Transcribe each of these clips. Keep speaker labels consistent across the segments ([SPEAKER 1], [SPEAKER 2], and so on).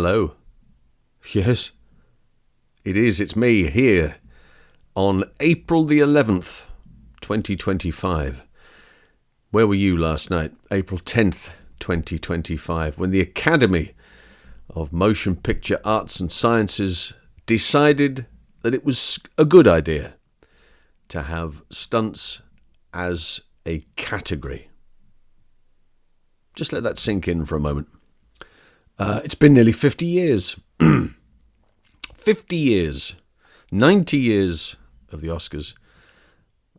[SPEAKER 1] Hello. Yes, it is. It's me here on April the 11th, 2025. Where were you last night? April 10th, 2025, when the Academy of Motion Picture Arts and Sciences decided that it was a good idea to have stunts as a category. Just let that sink in for a moment. It's been nearly 50 years. 50 years. 90 years of the Oscars.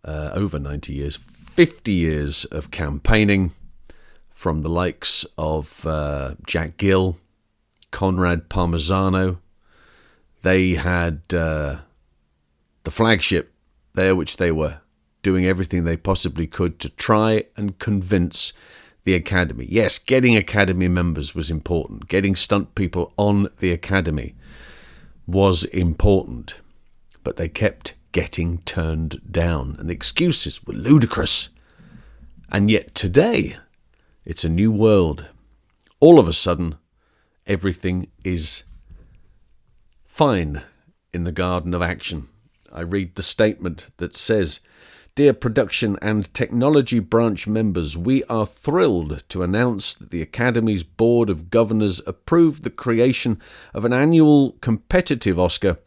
[SPEAKER 1] Over 90 years. 50 years of campaigning from the likes of Jack Gill, Conrad Parmigiano. They had the flagship there, which they were doing everything they possibly could to try and convince the Academy. Yes, getting Academy members was important. Getting stunt people on the Academy was important. But they kept getting turned down, and the excuses were ludicrous. And yet today, it's a new world. All of a sudden, everything is fine in the garden of action. I read the statement that says, "Dear production and technology branch members, we are thrilled to announce that the Academy's Board of Governors approved the creation of an annual competitive Oscar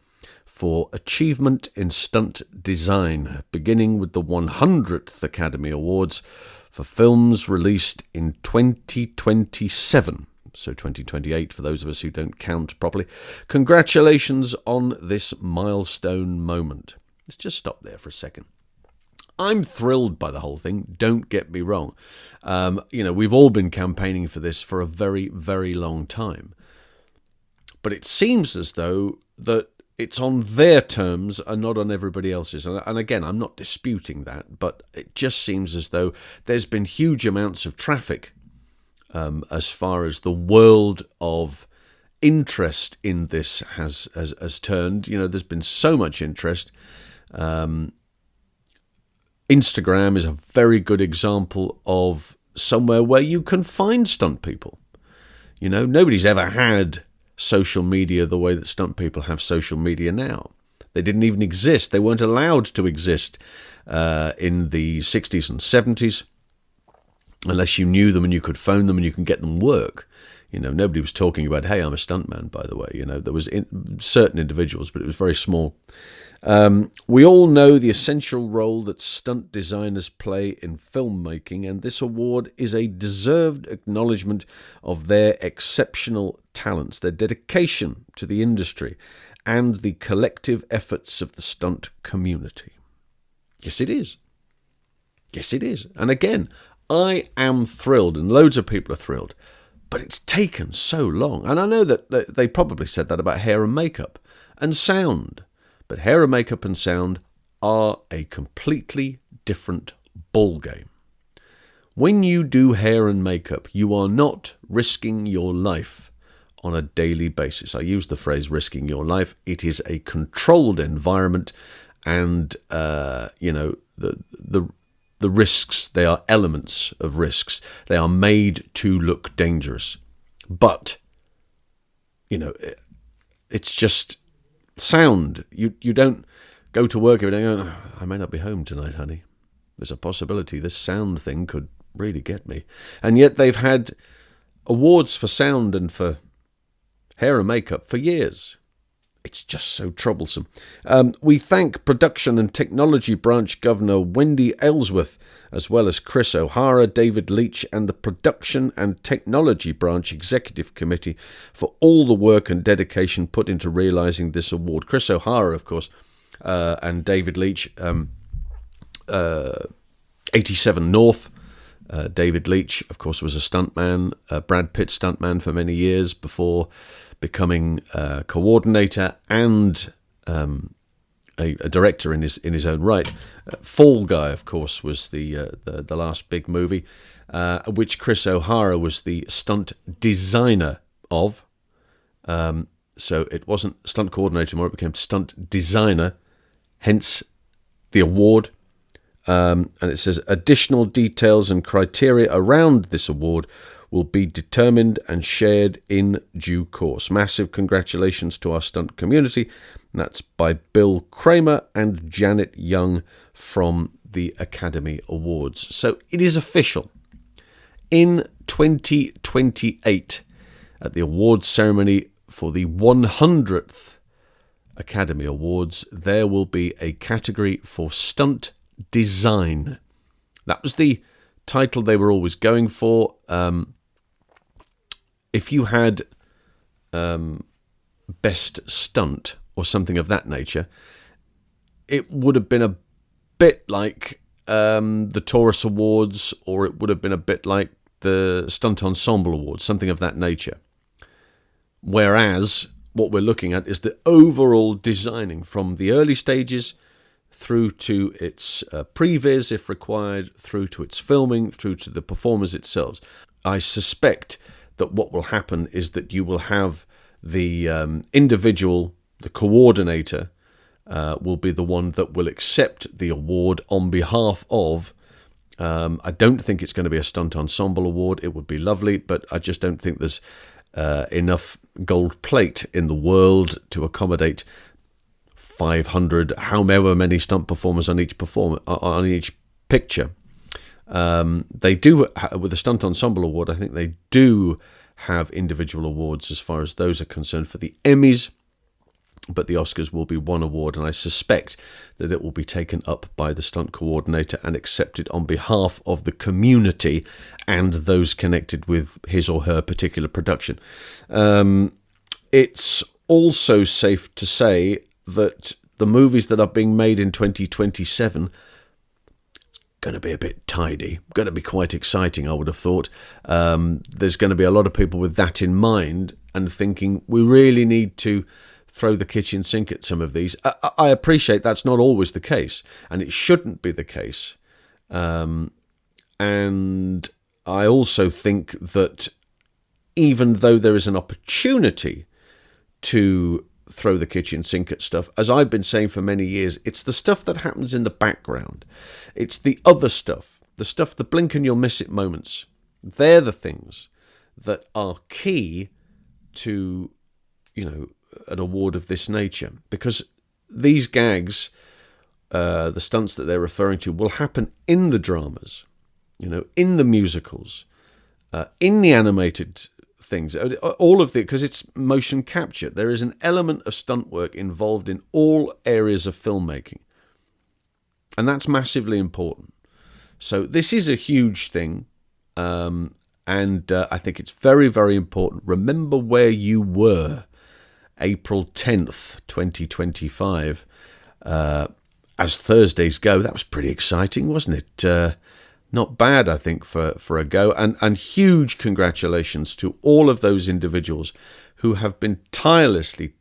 [SPEAKER 1] for achievement in stunt design, beginning with the 100th Academy Awards for films released in 2027. So 2028 for those of us who don't count properly. Congratulations on this milestone moment." Let's just stop there for a second. I'm thrilled by the whole thing, don't get me wrong. We've all been campaigning for this for a very, very long time. But it seems as though that it's on their terms and not on everybody else's. And again, I'm not disputing that, but it just seems as though there's been huge amounts of traffic as far as the world of interest in this has turned. There's been so much interest. Instagram is a very good example of somewhere where you can find stunt people. Nobody's ever had social media the way that stunt people have social media now. They didn't even exist. They weren't allowed to exist in the 60s and 70s unless you knew them and you could phone them and you can get them work. Nobody was talking about, "Hey, I'm a stuntman," by the way. There was certain individuals, but it was very small. We all know the essential role that stunt designers play in filmmaking, and this award is a deserved acknowledgement of their exceptional talents, their dedication to the industry, and the collective efforts of the stunt community. Yes, it is. Yes, it is. And again, I am thrilled, and loads of people are thrilled, but it's taken so long. And I know that they probably said that about hair and makeup and sound. But hair and makeup and sound are a completely different ballgame. When you do hair and makeup, you are not risking your life on a daily basis. I use the phrase risking your life. It is a controlled environment, and the risks, they are elements of risks. They are made to look dangerous. But, it's just sound. You don't go to work every day going, "I may not be home tonight, honey. There's a possibility this sound thing could really get me." And yet they've had awards for sound and for hair and makeup for years. It's just so troublesome. We thank Production and Technology Branch Governor Wendy Ellsworth, as well as Chris O'Hara, David Leach, and the Production and Technology Branch Executive Committee for all the work and dedication put into realising this award. Chris O'Hara, of course, and David Leach, 87 North. David Leach, of course, was a stuntman, Brad Pitt stuntman for many years before becoming a coordinator and a director in his own right. Fall Guy, of course, was the last big movie, which Chris O'Hara was the stunt designer of. So it wasn't stunt coordinator anymore; it became stunt designer. Hence the award. And it says additional details and criteria around this award will be determined and shared in due course. Massive congratulations to our stunt community. That's by Bill Kramer and Janet Young from the Academy Awards. So it is official. In 2028, at the awards ceremony for the 100th Academy Awards, there will be a category for stunt design. That was the title they were always going for. If you had best stunt or something of that nature, it would have been a bit like the Taurus Awards, or it would have been a bit like the Stunt Ensemble Awards, something of that nature. Whereas what we're looking at is the overall designing from the early stages through to its previs, if required, through to its filming, through to the performers itself. I suspect that what will happen is that you will have the individual, the coordinator, will be the one that will accept the award on behalf of. I don't think it's going to be a Stunt Ensemble Award. It would be lovely, but I just don't think there's enough gold plate in the world to accommodate 500, however many stunt performers on each picture. They do, with the Stunt Ensemble Award, I think they do have individual awards as far as those are concerned for the Emmys, but the Oscars will be one award, and I suspect that it will be taken up by the stunt coordinator and accepted on behalf of the community and those connected with his or her particular production. It's also safe to say that the movies that are being made in 2027 going to be a bit tidy, going to be quite exciting, I would have thought. There's going to be a lot of people with that in mind and thinking we really need to throw the kitchen sink at some of these. I appreciate that's not always the case, and it shouldn't be the case. And I also think that even though there is an opportunity to throw the kitchen sink at stuff, as I've been saying for many years, it's the stuff that happens in the background. It's the other stuff, the blink and you'll miss it moments. They're the things that are key to, an award of this nature, because these gags, the stunts that they're referring to, will happen in the dramas, in the musicals, in the animated things, all of because it's motion capture. There is an element of stunt work involved in all areas of filmmaking, and that's massively important. So this is a huge thing, and I think it's very, very important. Remember where you were April 10th, 2025. As Thursdays go, that was pretty exciting, wasn't it? Not bad, I think, for a go. And huge congratulations to all of those individuals who have been tirelessly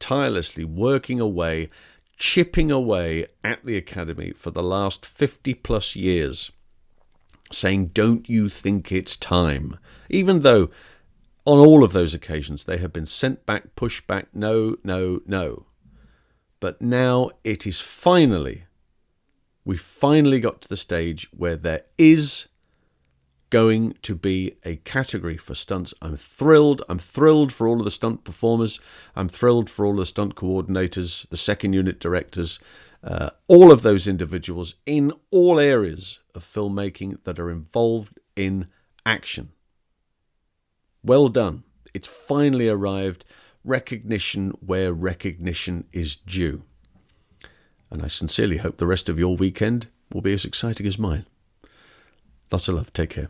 [SPEAKER 1] working away, chipping away at the Academy for the last 50 plus years, saying, don't you think it's time? Even though on all of those occasions they have been sent back, pushed back, no. But now it is we finally got to the stage where there is going to be a category for stunts. I'm thrilled. I'm thrilled for all of the stunt performers. I'm thrilled for all the stunt coordinators, the second unit directors, all of those individuals in all areas of filmmaking that are involved in action. Well done. It's finally arrived. Recognition where recognition is due. And I sincerely hope the rest of your weekend will be as exciting as mine. Lots of love. Take care.